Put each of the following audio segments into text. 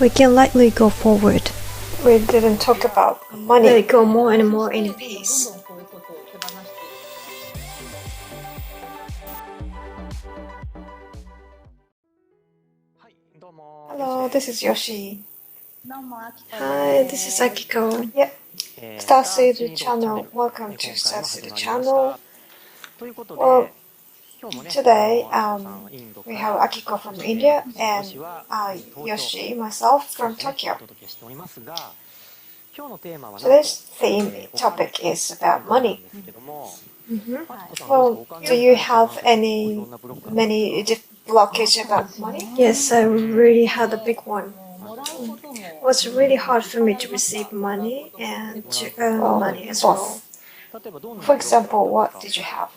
We can lightly go forward. We didn't talk about money. They go more and more in peace. Hello, this is Yoshi. Hi, this is Akiko. Yeah, StarSeed channel. Welcome to StarSeed channel. Well, today we have Akiko from India and Yoshi, myself from Tokyo. Today's topic is about money. Well, do you have many blockage about money? Yes, I really had a big one. It was really hard for me to receive money and to earn money as well. For example, what did you have?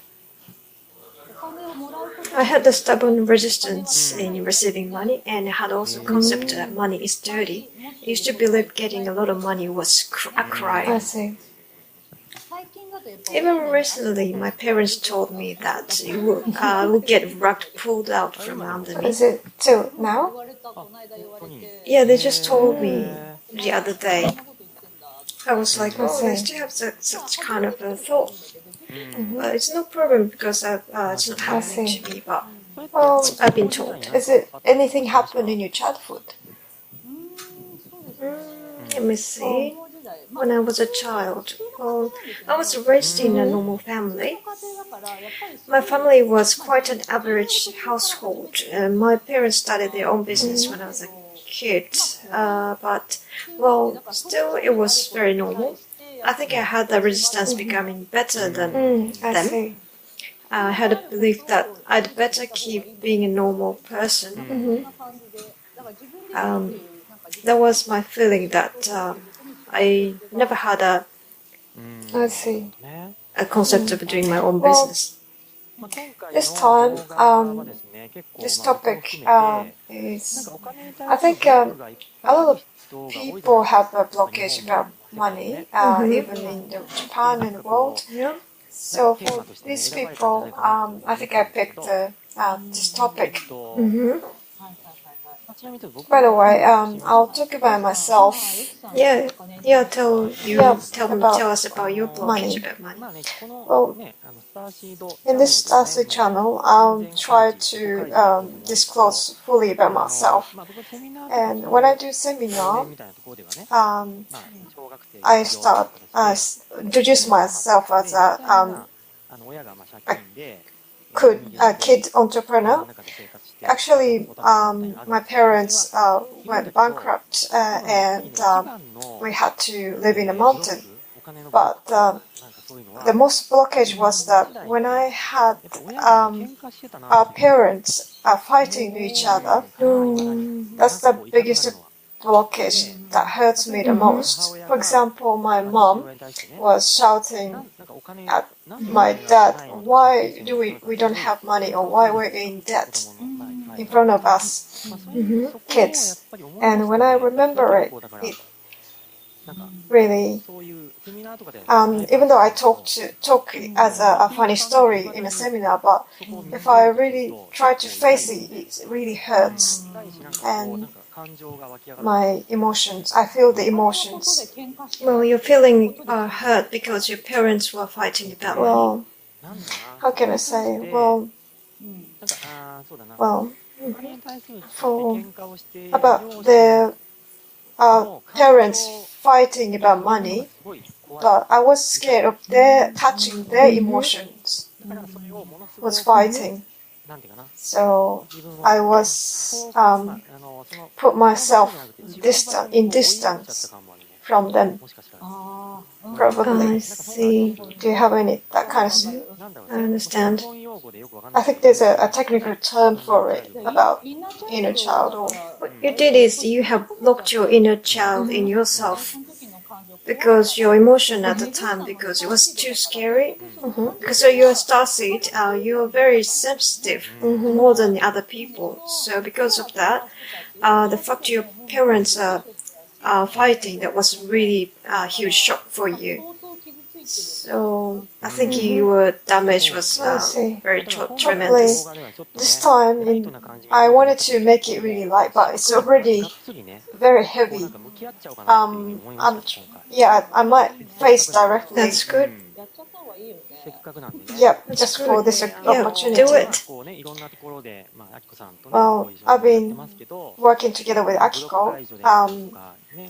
I had the stubborn resistance in receiving money, and I had also the concept that money is dirty. I used to believe getting a lot of money was a crime. I see. Even recently, my parents told me that you will get rug pulled out from under me. Is it till now? Yeah, they just told me the other day. I was like, oh, I still have such kind of a thought. But it's no problem because it's not happening to me, but I've been told. Is it anything happened in your childhood? Let me see. When I was a child, well, I was raised in a normal family. My family was quite an average household. My parents started their own business when I was a kid, but well, still it was very normal. I think I had the resistance becoming better than them. I had a belief that I'd better keep being a normal person. That was my feeling that I never had a concept of doing my own business. This time, this topic is, I think a lot of people have a blockage about money, even in Japan and the world. Yeah. So for these people, I think I picked this topic. By the way, I'll talk about myself. Yeah. Tell us about your blockage about money. Well, in this StarSeed channel, I'll try to disclose fully about myself. And when I do seminar, I start introduce myself as a kid entrepreneur. Actually, my parents went bankrupt and we had to live in a mountain. But the most blockage was that when I had our parents fighting each other, that's the biggest blockage that hurts me the most. For example, my mom was shouting at my dad, why do we don't have money, or why we're in debt in front of us kids. And when I remember it really, even though I talk as a funny story in a seminar, but if I really try to face it, it really hurts. And my emotions, I feel the emotions. Well, you're feeling hurt because your parents were fighting about money. Well, how can I say? Well, for about their parents fighting about money, but I was scared of their touching their emotions. Was fighting. So I was put myself in distance from them. Probably. I see. Do you have any that kind of? I understand. I think there's a technical term for it about inner child. Or What you did is you have locked your inner child in yourself because your emotion at the time, because it was too scary. Because you're a starseed, you're very sensitive more than the other people. So because of that, the fact your parents are fighting, that was really a huge shock for you. So I think your damage was very tremendous. This time, I wanted to make it really light, but it's already very heavy. I might face directly. That's good. Yeah, just for this opportunity. Do it. Well, I've been working together with Akiko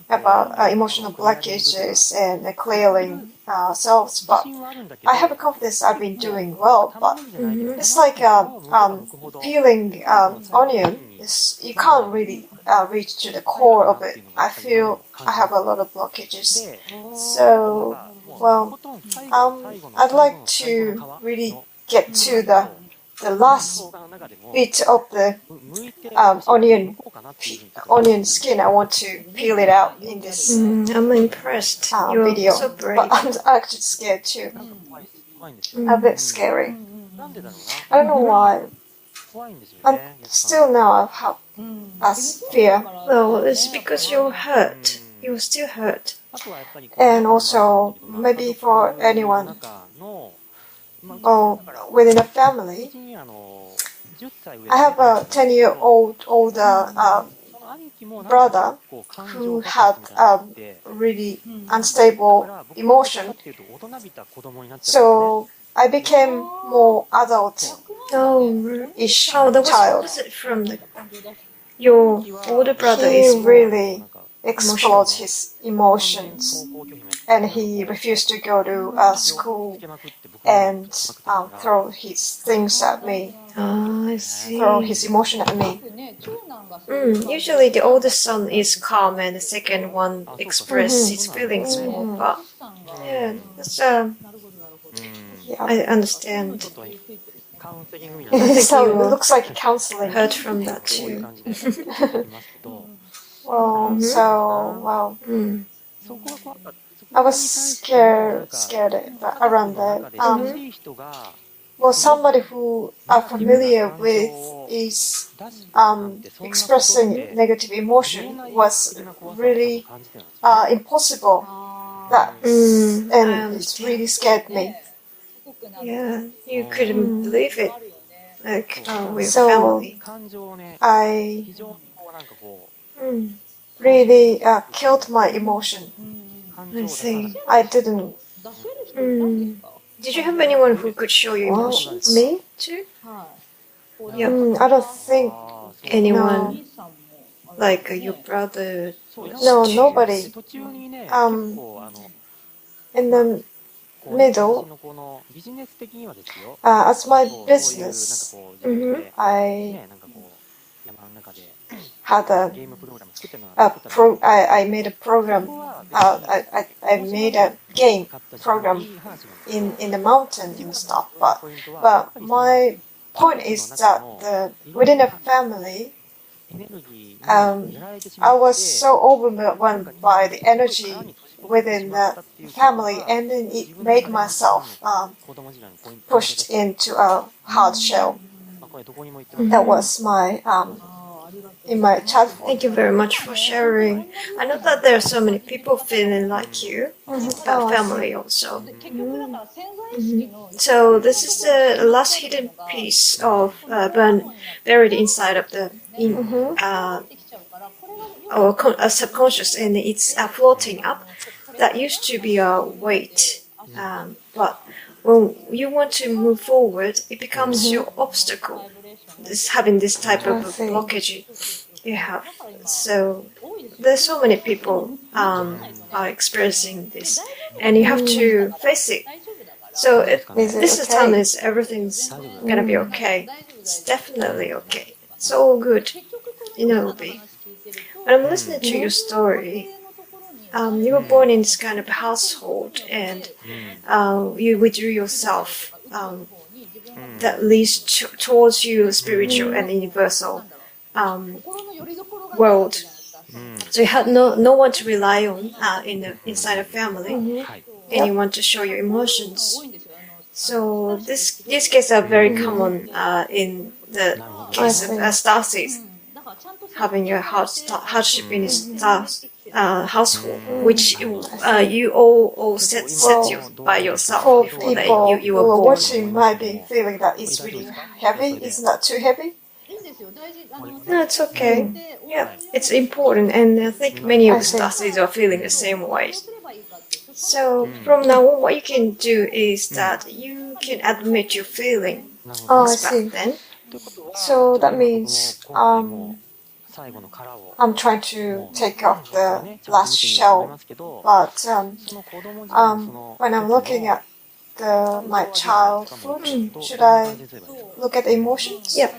about emotional blockages and clearing ourselves, but I have a confidence I've been doing well, but it's like peeling onion. You can't really reach to the core of it. I feel I have a lot of blockages. So, well, I'd like to really get to the last bit of the onion skin. I want to peel it out in this I'm impressed. You're video, so brave. but I'm actually scared too. A bit scary. I don't know why. And still now I have a fear. Well, it's because you're hurt. You're still hurt. And also, maybe for anyone or within a family, I have a 10-year-old older brother who had really unstable emotion. So I became more adult-ish child. Was it from your older brother? He really explored his emotions, and he refused to go to school and throw his things at me. I see. Throw his emotion at me. Usually the oldest son is calm and the second one expresses his feelings more, but yeah, that's I understand. So it looks like counseling. Heard from that too. Well, I was scared around that. Well, somebody who are familiar with is expressing negative emotion was really impossible. And it really scared me. Yeah, you couldn't believe it. Like, with so family. I really killed my emotion. I see. I didn't. Did you have anyone who could show you emotions? Me? Too? I don't think anyone like your brother. No, nobody. In the middle, as my business, I had I made a program. I made a game program in the mountain and stuff. But my point is that within a family, I was so overwhelmed by the energy within the family, and then it made myself pushed into a hard shell. That was my in my childhood. Thank you very much for sharing. I know that there are so many people feeling like you, family also. So this is the last hidden piece of buried inside of the our subconscious, and it's floating up. That used to be a weight, but when you want to move forward, it becomes your obstacle. Having this type of blockage you have. So there's so many people are experiencing this, and you have to face it. So this is time is everything's gonna be okay. It's definitely okay. It's all good. You know, it'll be. When I'm listening to your story, you were born in this kind of household, and you withdrew yourself. That leads towards you spiritual and universal world. So you had no one to rely on inside a family, anyone to show your emotions. So these cases are very common in the case of Starseeds, having your hardship in household, which you all set you by yourself For before people you who were are born. watching might be feeling that it's really heavy. Isn't that too heavy? No, it's okay. Yeah, it's important, and I think many of I the see. Starseeds are feeling the same way. So from now on, what you can do is that you can admit your feeling Oh, I see. back then. So that means I'm trying to take off the last shell, but when I'm looking at my childhood, should I look at the emotions? Yeah.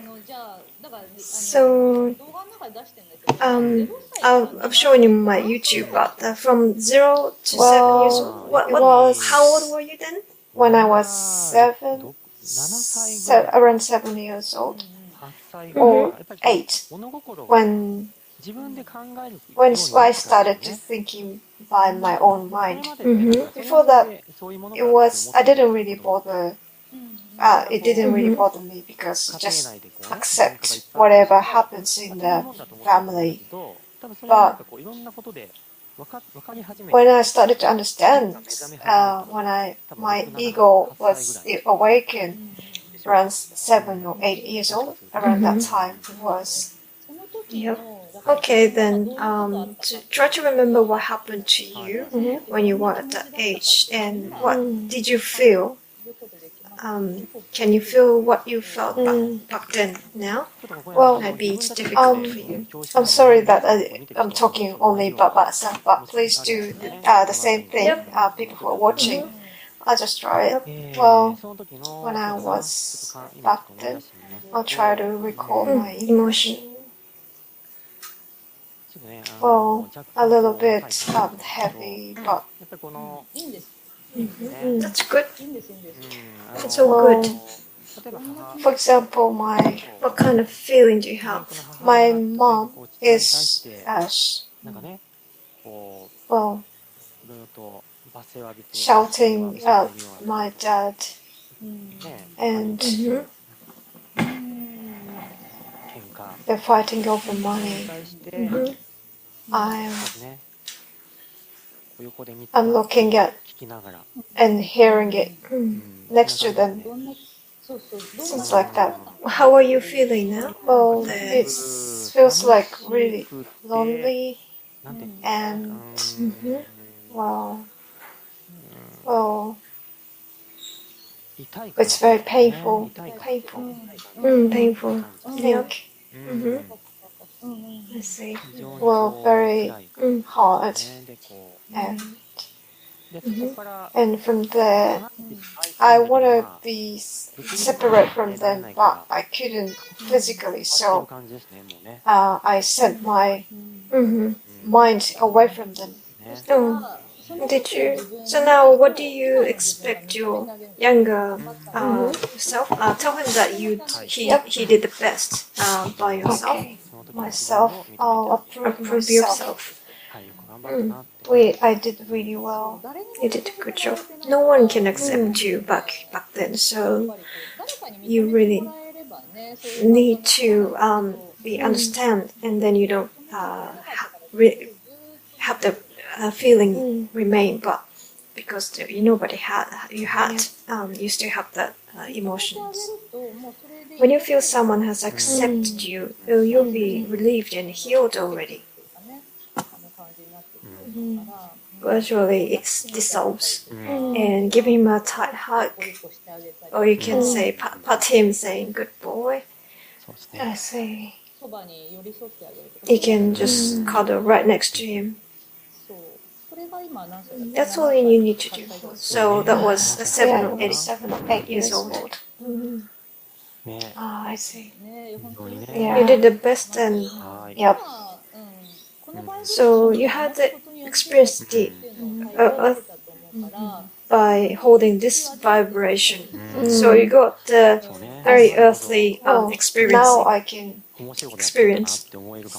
So I've shown you my YouTube, but from 0 to 7 years old. How old were you then? When I was around 7 years old, or 8, when I started to thinking by my own mind. Before that, I didn't really bother. It didn't really bother me because just accept whatever happens in the family. But when I started to understand, my ego was awakened around 7 or 8 years old. Around that time, it was. Yep. Okay, then try to remember what happened to you when you were at that age, and what did you feel? Can you feel what you felt back then now? Well, Maybe it's difficult for you. I'm sorry that I'm talking only about myself, but please do the same thing. People who are watching, I'll just try it. Well, when I was back then, I'll try to recall my emotion. Well, a little bit heavy, but that's good. It's all good. For example, what kind of feeling do you have? My mom is shouting at my dad, and they're fighting over money. I'm looking at and hearing it next to them. Things like that. How are you feeling now? Well, it feels like really lonely and well, it's very painful. Painful. Yeah. I see. Well, very hard, and from there, I want to be separate from them, but I couldn't physically, so I sent my mind away from them. Oh, did you? So now, what do you expect your younger self? Tell him that he did the best by yourself. Okay. Myself, I'll approve yourself. I did really well. You did a good job. No one can accept you back then, so you really need to be understand, and then you don't have the feeling remain, but because nobody you still have that emotions. When you feel someone has accepted you, you'll be relieved and healed already. Gradually it dissolves, and give him a tight hug, or you can say pat him saying good boy. I see. You can just cuddle right next to him. That's all you need to do. So that was 7 or 8 years old. I see. Yeah. You did the best, and yep. So you had the experience the earth by holding this vibration. So you got the very earthly experience. Now I can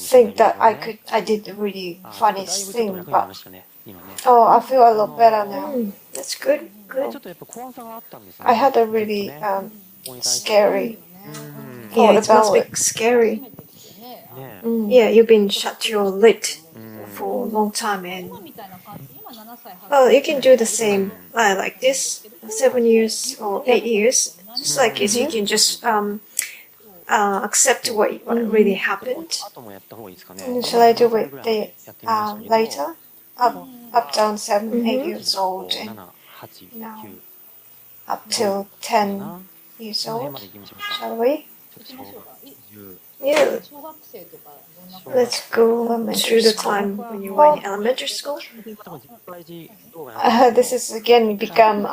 think that I did a really funny thing, but I feel a lot better now. That's good. Good. I had a really scary thought about it. Scary. Yeah, you've been shut your lid for a long time, and you can do the same like this, 7 years or 8 years. Just like this, you can just accept what really happened. Shall I do it later? Up down 7, 8 years old, and now up till 10 years old. Shall we? Yeah. Let's go through the time when you were in elementary school. This is again become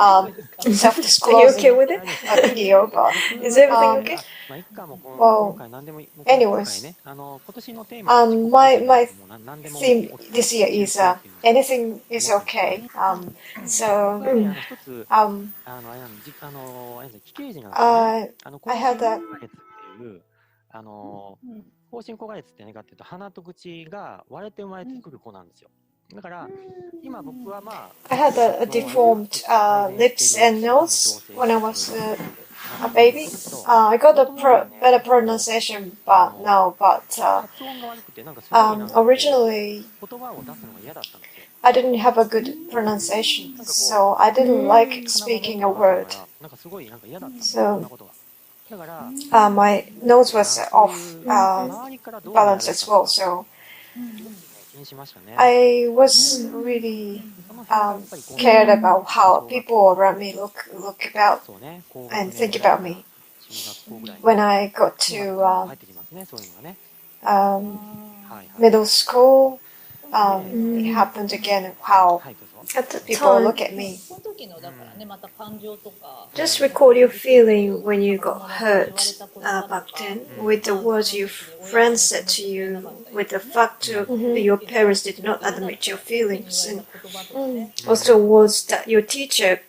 self-disclosing. Are you okay with it? Video, but is everything okay? Well, anyways, my theme this year is anything is okay. I had a 方針口外裂って何かっていうと、鼻と口が割れて生まれてくる子なんですよ。だから今僕はまあ I had a deformed lips and nose when I was a baby. I got a better pronunciation, but originally I didn't have a good pronunciation, so I didn't like speaking a word. So my nose was off balance as well, so I was really cared about how people around me look about and think about me. When I got to middle school, it happened again how people look at me. Just record your feeling when you got hurt back then, with the words your friends said to you, with the fact that your parents did not admit your feelings, and also words that your teacher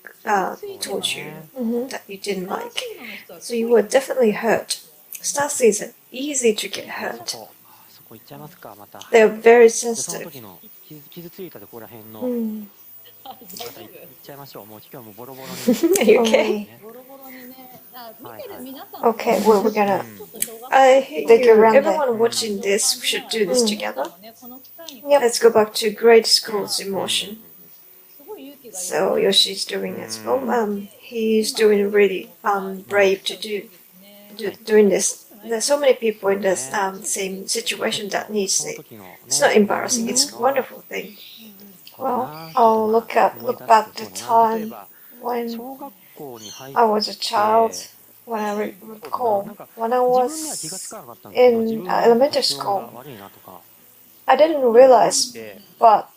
told you that you didn't like. So you were definitely hurt. Starseeds are easy to get hurt. They're very sensitive. Are you okay? Okay, well, we're gonna I think everyone watching this should do this together. Yep. Let's go back to grade school's emotion. So Yoshi's doing as well. He's doing really brave to doing this. There's so many people in the same situation that needs it. It's not embarrassing. It's a wonderful thing. Well, I'll look back the time when I was a child. When I recall, when I was in elementary school, I didn't realize, but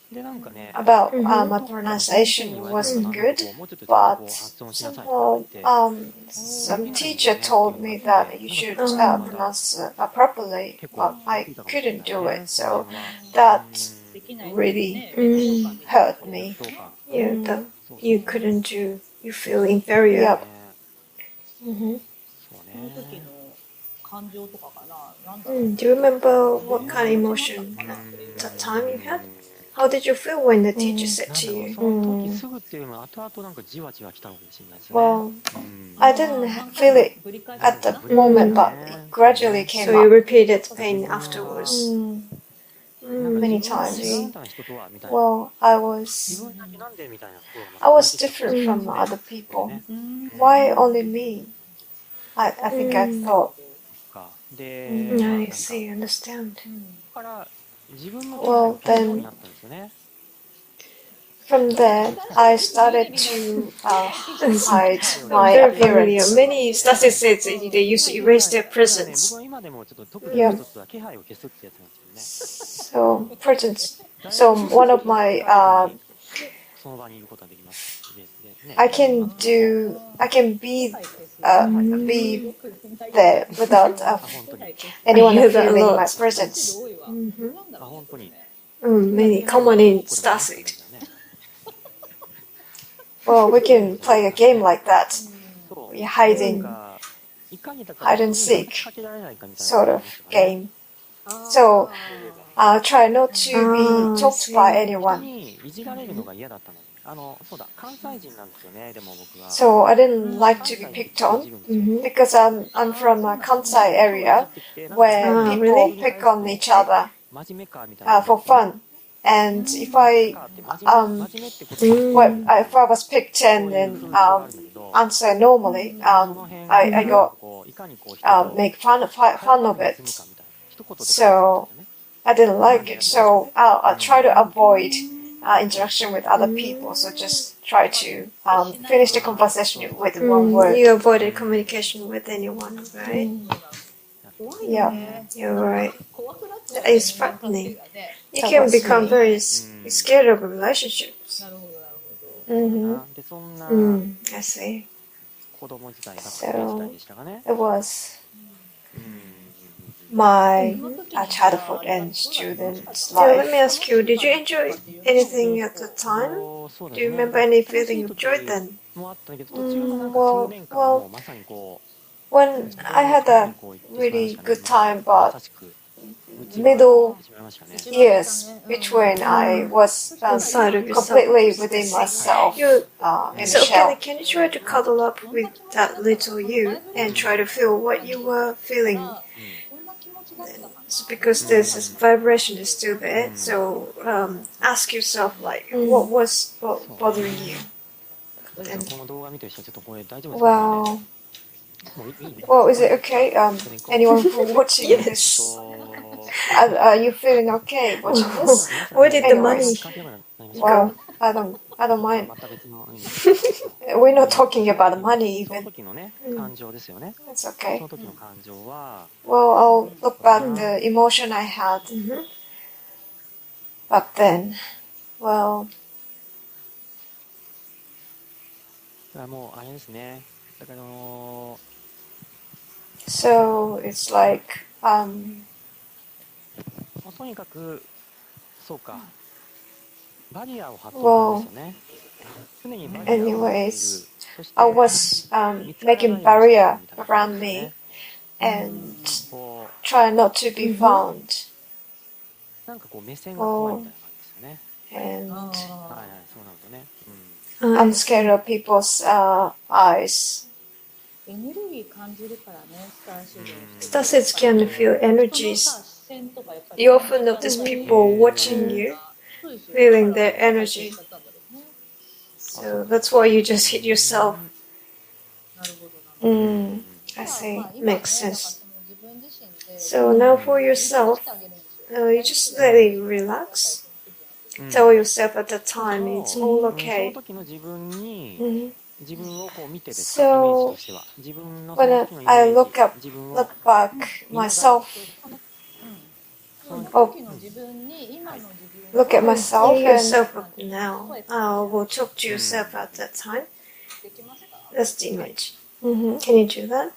about my pronunciation wasn't good. But somehow, some teacher told me that you should pronounce properly, but I couldn't do it. So that really hurt me. Yeah, that you couldn't do. You feel inferior. Yep. Do you remember what kind of emotion at that time you had? How did you feel when the teacher said to you? Well, I didn't feel it at the moment, but it gradually came So up. you repeated pain afterwards. Many times. Well, I was different from other people. Why only me? I think I thought. I see, understand. Well, then from there, I started to hide my appearance. Many Starseeds said they used to erase their presence. Yeah. So, presence. So one of my I can be there without anyone feeling my presence. Many common in Starseed. Well, we can play a game like that. We're hide and seek sort of game. So try not to be talked by anyone. So I didn't like to be picked on because I'm from a Kansai area where people pick on each other for fun, And if if I was picked and then answer normally, I got make fun of it. So I didn't like it. So I'll try to avoid interaction with other people. So just try to finish the conversation with one word. You avoided communication with anyone, right? Yeah, you're right. It's frightening. You can become very scared of relationships. I see. So it was my childhood and students' So let life. me ask you, did you enjoy anything at the time? Do you remember any feeling of joy then? Well, when I had a really good time, but middle years between I was Inside of yourself. completely within myself in a So shell. can you try to cuddle up with that little you and try to feel what you were feeling? It's because this vibration is still there. So ask yourself like, what was bothering you? Well, is it okay? Anyone who watching this, are you feeling okay watching this? Where did the money Well, I don't mind. We're not talking about the money even. It's okay. Well, I'll look back the emotion I had back then. Well, so it's like well, anyways, I was making barrier around me and try not to be found. And I'm scared of people's eyes. Starseeds can feel energies. You often notice people watching you, feeling their energy. So that's why you just hit yourself. I see. Makes sense. So now for yourself, you just let it relax. Tell yourself at the time it's all okay. So when I look back myself, look at myself See yourself up now. We'll talk to yourself at that time. That's the image. Can you do that?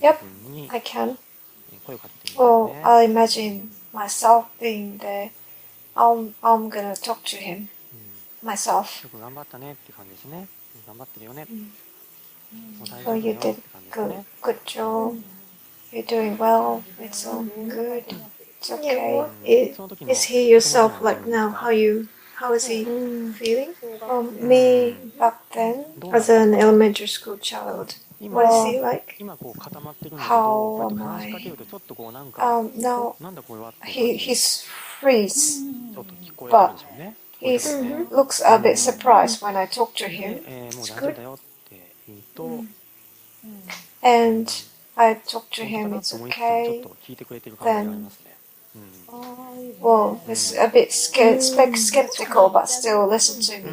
Yep, I can. Well, I imagine myself being there. I'm gonna talk to him myself. Oh, you did good job. You're doing well. It's all good. It's okay. Is he yourself like now? How is he feeling? Me back then, As an elementary school child, what is he like? How am I? Now he's freeze, but he looks a bit surprised when I talk to him. It's good. And I talk to him, it's okay. Then, well, he's a bit skeptical, but still listen to me.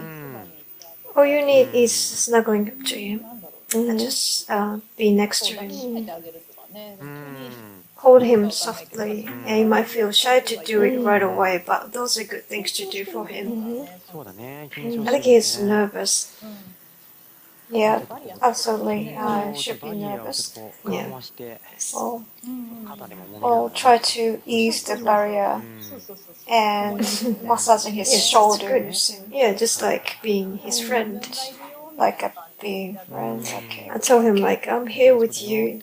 All you need is snuggling up to him and just be next to him. Hold him softly, and he might feel shy to do it right away, but those are good things to do for him. I think he's nervous. Yeah, absolutely. I should be nervous. Yeah. Or try to ease the barrier and massaging his shoulders. Yeah, just like being his friend. Like a being friend. Okay. I tell him like, I'm here with you.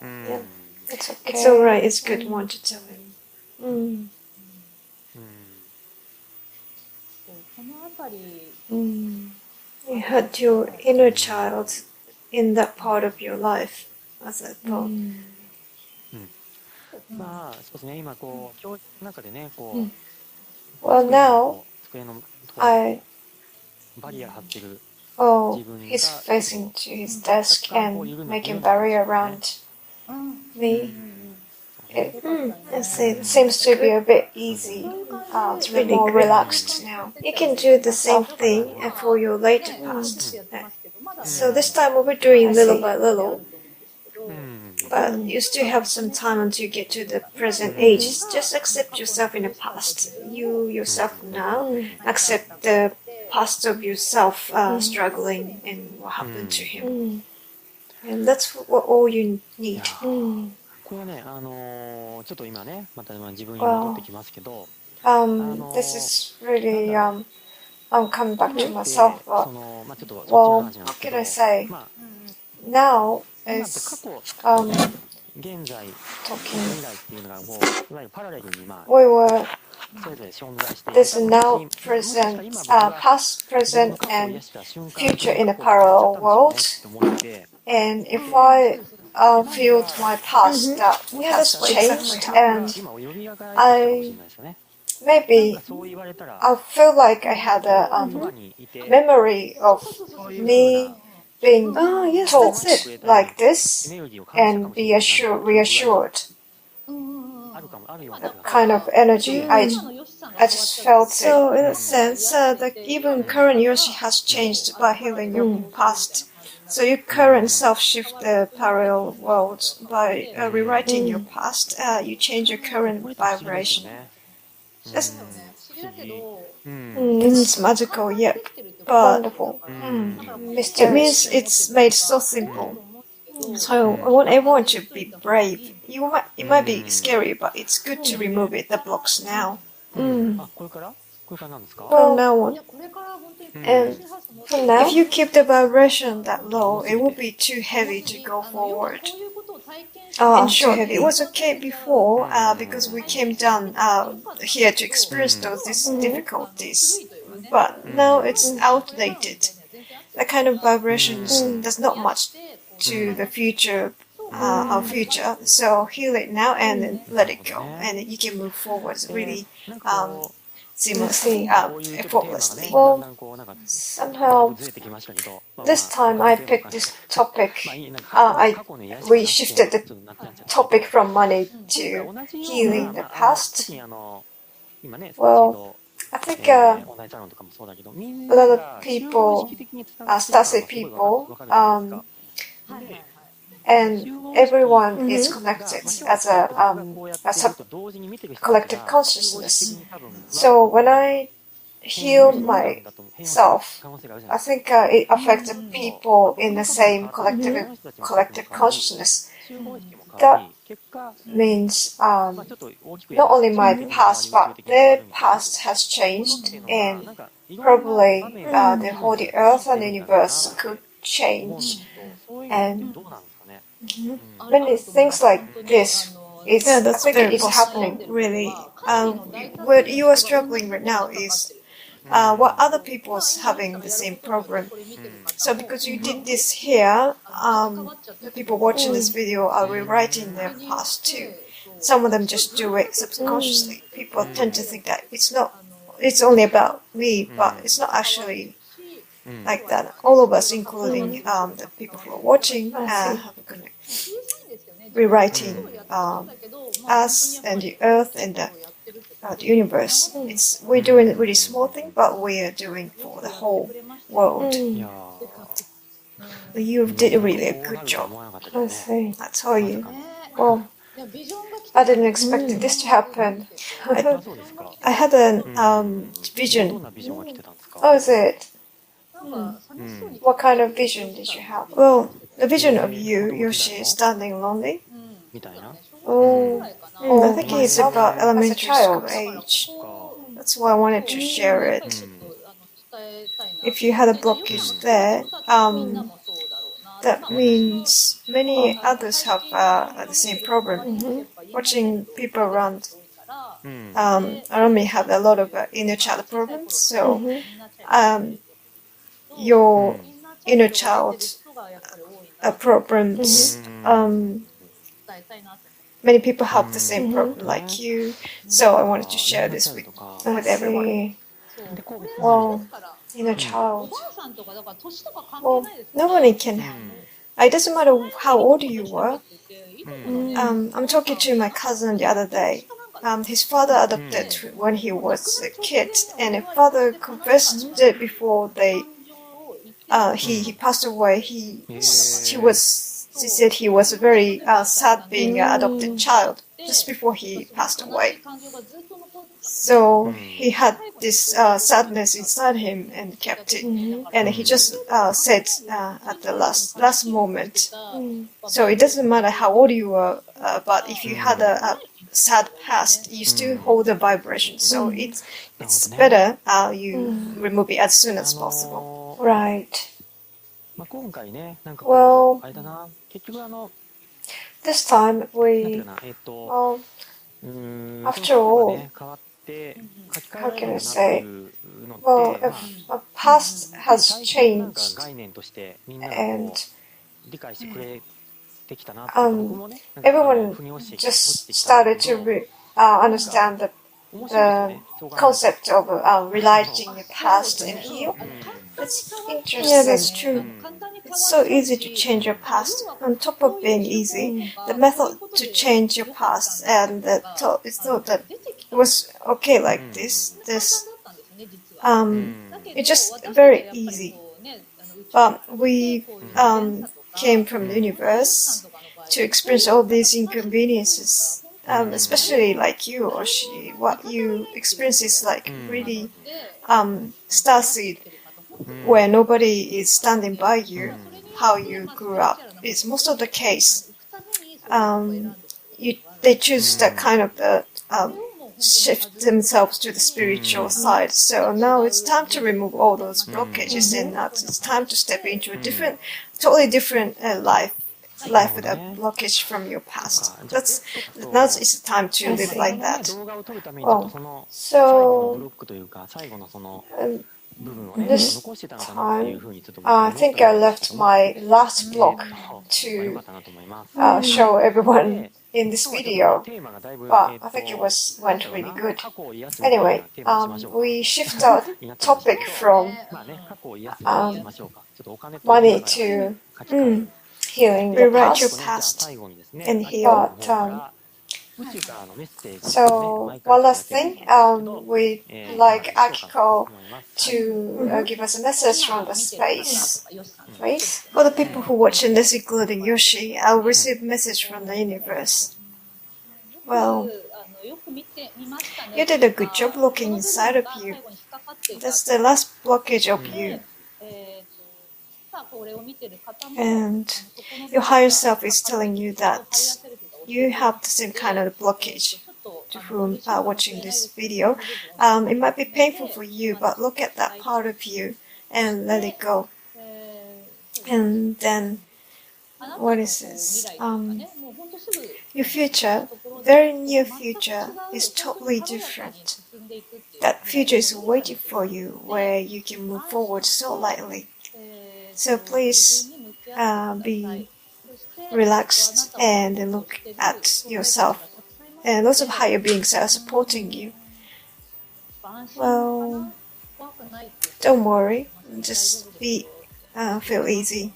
Yeah, it's okay. It's alright. It's good one to tell him. You had your inner child in that part of your life, as I thought. まあ、そうですね、今こう、教室の中でね、こう、Well, now 机のところに I バリア張ってる oh 自分 he's が、ちょっ facing と to his 若 desk 干こう and 緩ん making だ感じ barrier ですね。around me. そうね。 It I see. seems That's to be good. a bit easy, It's a bit really more good. relaxed now. You can do the same thing for your later past. So this time we'll be doing little by little, うん。 but you still have some time until you get to the present age. Just accept yourself in the past. You yourself now accept the past of yourself struggling and what happened to him. And that's what all you い need. やー、これはね、ちょっと今ね、また自分に戻って Well, きますけど、this is なん really だろう。 I'm coming back 今 to って、myself, そ but の、まあちょっとそっちの well, 話なんで what すけ can I ど、say? まあ Now 今って過 is 去、 現在、talking. 未来っていうのがこう、いわゆるパラレルにまあ We were それぞれ存在していて、 this 多分 now もしかしたら present, 今僕が past, 自分の present, 過去を and 癒した瞬間、 future 自 in 分 a の過去を変えちゃ parallel ったんですよね world. って思ってて、 And if I feel my past that Yeah, has that's what changed, exactly and 今を蘇らせてきたかも I しれないですよね。なん maybe かそう言われたら、 I feel like I had a そばにいて、 memory of そういうふう me な being Oh, yes, taught that's it. like エ this ネルギーを感じたか and もしれ be ないな、みたいな assured, 記憶が今 reassured. あるような The 気がする。 kind of energy I just felt it. So, in a sense, like even current Yoshi has changed by healing your past. So your current self shift the parallel worlds by rewriting your past. You change your こ current れって不思議ですよ vibration. ね。 That's, 不思議。it's magical, yeah, but Wonderful. it Mysterious. means it's made so simple. So I want everyone to be brave. It might be scary, but it's good to remove it, the blocks now. あ、これからなんですか？ From now on. うん And From now, if you keep the vibration that low, it will be too heavy to go forward. In short, too heavy. it was okay before because we came down here to experience these difficulties. But now it's outdated. That kind of vibrations does not much to the future, our future. So heal it now and then let it go, and you can move forward really なんかこう seamlessly, こういうちょっとテーマがね、 effortlessly. だんだんこうなんかだい somehow ぶずれてきましたけど、まあ this time I picked this topic. まあいいなんか過去の癒し We we 話 shifted で the ちょっとなっちゃっ topic from money 今 to 回同じよう healing な the まあ特 past. に今ね、 Well, I think オンラインサロンとかもそうだけど、み a んな lot of が集合意 people, 識的に伝わってる感が Starseed すごい people, わかるじゃないですか。で and 集合意識 everyone is が、 connected まあ、 as a こうやって as る a と同時に見てる人たち collective が集合意識 consciousness. 的に多分 So when I 変容 heal してるんだと変容する myself, 可能性があるじゃない I ですか。 think it affects the people in the same この collective 人たちの過去も collective 変わり、 consciousness. 集合意識も変わり、結果、 Means まあちょっと大きく not only 集 my 合的な変わり past, が but 集的に変わ their るみたいな past has ことっていう changed, のは、 and なんかいろんな場 probably 面 the で whole 起 the earth き and てるんじゃないかな universe っ could て思うんです change. けど、そういうのっ And てどうなんですかね。 many things like this is, Yeah, I that's think very it's possible, happening. really. What you are struggling right now is what other people's having the same problem. So because you did this here, the people watching this video are rewriting their past too. Some of them just do it subconsciously. People tend to think that it's only about me, but it's not actually like that. All of us, including the people who are watching, have rewriting us and the earth and the universe. We're doing a really small thing, but we are doing for the whole world. いや You did really a こうな good るとは job. 思わなかったで I すね。 see. I tell you. Well, I didn't expect this to happen. あ、そうですか。 I had an どん vision. なビジョンが来てたんですか。 Oh, is it? うん。 What kind of vision did you have? Well, the vision of you, Yoshi, standing lonely. みたいな。 Oh, I think it's myself about as a elementary child. school age. か。 That's why I wanted to share う it. ん。 If you had a blockage there, that means many others have the same problem. Watching people around うん。 around me have a lot of inner child problems. So your inner child problems many people have the same problem like you. So I wanted to share this with everyone. Well, inner child. Well, nobody can. It doesn't matter how old you were. I'm talking to my cousin the other day. His father adopted when he was a kid, and his father confessed that before he passed away. He said he was very sad being an adopted child just before he passed away. So he had this sadness inside him and kept it, and he just said at the last moment. So it doesn't matter how old you were, but if you had a sad past, you still hold the vibration. So it's better you remove it as soon as possible. Right. Well, this time we, after all, how can I say? Well, if a past has changed and everyone just started to understand the concept of relating the past and heal. That's interesting. Yeah, that's true. It's so easy to change your past. On top of being easy, the method to change your past and it's thought that it was okay like this. It's just very easy. But we came from the universe to experience all these inconveniences. Especially like you, Yoshi, what you experience is like really Starseed, where nobody is standing by you. How you grew up is most of the case. They choose that kind of shift themselves to the spiritual side. So now it's time to remove all those blockages, and now it's time to step into a totally different life with a blockage from your past. Now it's time to live like that. Oh, so this time, I think I left my last block to show everyone in this video, but I think it went really good. Anyway, we shift our topic from money to healing the Rewrite your past and heal. So one last thing, we'd like Akiko to give us a message from the space, please. For the people who watching this, including Yoshi, I'll receive a message from the universe. Well, you did a good job looking inside of you. That's the last blockage of you. And your higher self is telling you that you have the same kind of blockage to whom are watching this video. It might be painful for you, but look at that part of you and let it go. And then, what is this? Your future, very near future, is totally different. That future is waiting for you, where you can move forward so lightly. So please be relaxed and look at yourself. And lots of higher beings are supporting you. Well, don't worry. Just feel easy.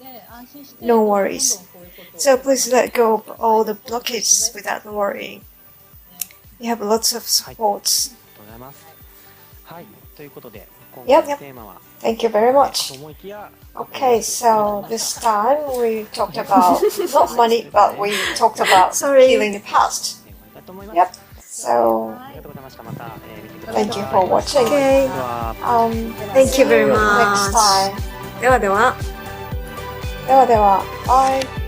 No worries. So please let go of all the blockages without worrying. You have lots of supports. Yep. Thank you very much. Okay, so this time we talked about not money, but we talked about healing the past. Yep. So thank you for watching. Okay. Thank you very much. Next time. ではでは。ではでは。Bye.